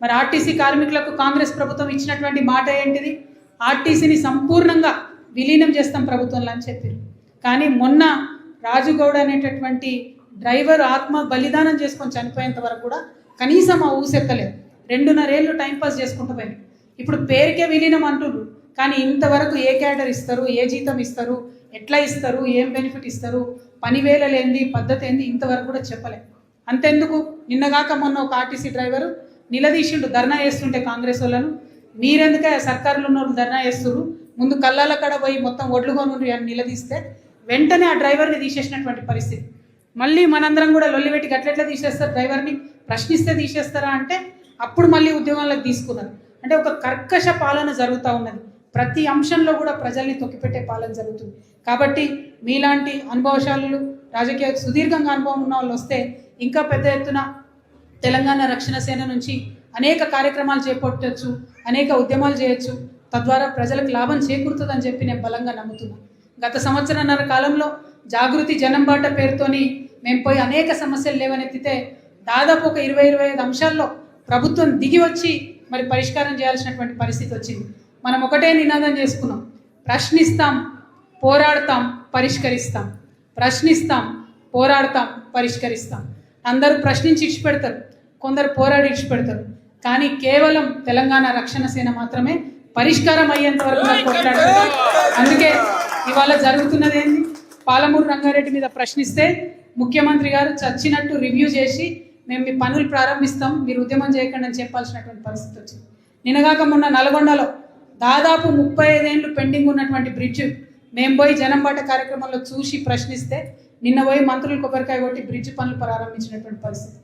మరి ఆర్టీసీ కార్మికులకు కాంగ్రెస్ ప్రభుత్వం ఇచ్చినటువంటి మాట ఏంటిది? ఆర్టీసీని సంపూర్ణంగా విలీనం చేస్తాం ప్రభుత్వంలో అని చెప్పారు. కానీ మొన్న రాజుగౌడ అనేటటువంటి డ్రైవర్ ఆత్మ బలిదానం చేసుకొని చనిపోయేంత వరకు కూడా కనీసం ఆ ఊసెత్తలేదు. 2.5 ఏళ్ళు టైంపాస్ చేసుకుంటూ పోయారు. ఇప్పుడు పేరుకే విలీనం అంటున్నారు, కానీ ఇంతవరకు ఏ క్యాడర్ ఇస్తారు, ఏ జీతం ఇస్తారు, ఎట్లా ఇస్తారు, ఏం బెనిఫిట్ ఇస్తారు, పని వేళ లేనిది, పద్ధతి ఏంది ఇంతవరకు కూడా చెప్పలే. అంతెందుకు, నిన్నగాక మొన్న ఒక ఆర్టీసీ డ్రైవరు నిలదీసిండు ధర్నా చేస్తుంటే కాంగ్రెస్ వాళ్ళను, మీరెందుకే సర్కారులో ఉన్న వాళ్ళు ధర్నా చేస్తున్నారు, ముందు కళ్ళాల కడ పోయి మొత్తం ఒడ్లు కొనుండ్రి అని నిలదీస్తే వెంటనే ఆ డ్రైవర్ని తీసేసినటువంటి పరిస్థితి. మళ్ళీ మనందరం కూడా లొల్లిపెట్టి గట్లెట్లా తీసేస్తారు డ్రైవర్ని, ప్రశ్నిస్తే తీసేస్తారా అంటే అప్పుడు మళ్ళీ ఉద్యోగాలకు తీసుకున్నారు. అంటే ఒక కర్కశ పాలన జరుగుతూ ఉన్నది. ప్రతి అంశంలో కూడా ప్రజల్ని తొక్కిపెట్టే పాలన జరుగుతుంది. కాబట్టి మీలాంటి అనుభవశాలులు, రాజకీయ సుదీర్ఘంగా అనుభవం ఉన్న వాళ్ళు వస్తే ఇంకా పెద్ద ఎత్తున తెలంగాణ రక్షణ సేన నుంచి అనేక కార్యక్రమాలు చేపట్టవచ్చు, అనేక ఉద్యమాలు చేయొచ్చు, తద్వారా ప్రజలకు లాభం చేకూరుతుందని చెప్పి నేను బలంగా నమ్ముతున్నాను. గత సంవత్సరన్నర కాలంలో జాగృతి జనం బాట పేరుతోని మేము పోయి అనేక సమస్యలు లేవనెత్తితే దాదాపు ఒక 20-25 అంశాల్లో ప్రభుత్వం దిగి వచ్చి మరి పరిష్కారం చేయాల్సినటువంటి పరిస్థితి వచ్చింది. మనం ఒకటే నినాదం చేసుకున్నాం, ప్రశ్నిస్తాం, పోరాడతాం, పరిష్కరిస్తాం. ప్రశ్నిస్తాం, పోరాడతాం, పరిష్కరిస్తాం. అందరూ ప్రశ్నించి ఇచ్చిపెడతారు, కొందరు పోరాడి ఇచ్చిపెడతారు, కానీ కేవలం తెలంగాణ రక్షణ సేన మాత్రమే పరిష్కారం అయ్యేంత వరకు కొట్లాడుతుంది. అందుకే ఇవాళ జరుగుతున్నది ఏంది, పాలమూరు రంగారెడ్డి మీద ప్రశ్నిస్తే ముఖ్యమంత్రి గారు చచ్చినట్టు రివ్యూ చేసి మేము మీ పనులు ప్రారంభిస్తాం, మీరు ఉద్యమం చేయకండి అని చెప్పాల్సినటువంటి పరిస్థితి వచ్చింది. నిన్నగాక మొన్న నల్గొండలో దాదాపు 35 ఏళ్ళు పెండింగ్ ఉన్నటువంటి బ్రిడ్జ్ మేము పోయి జనంబాట కార్యక్రమంలో చూసి ప్రశ్నిస్తే నిన్న పోయి మంత్రులు కొబ్బరికాయ కొట్టి బ్రిడ్జ్ పనులు ప్రారంభించినటువంటి పరిస్థితి.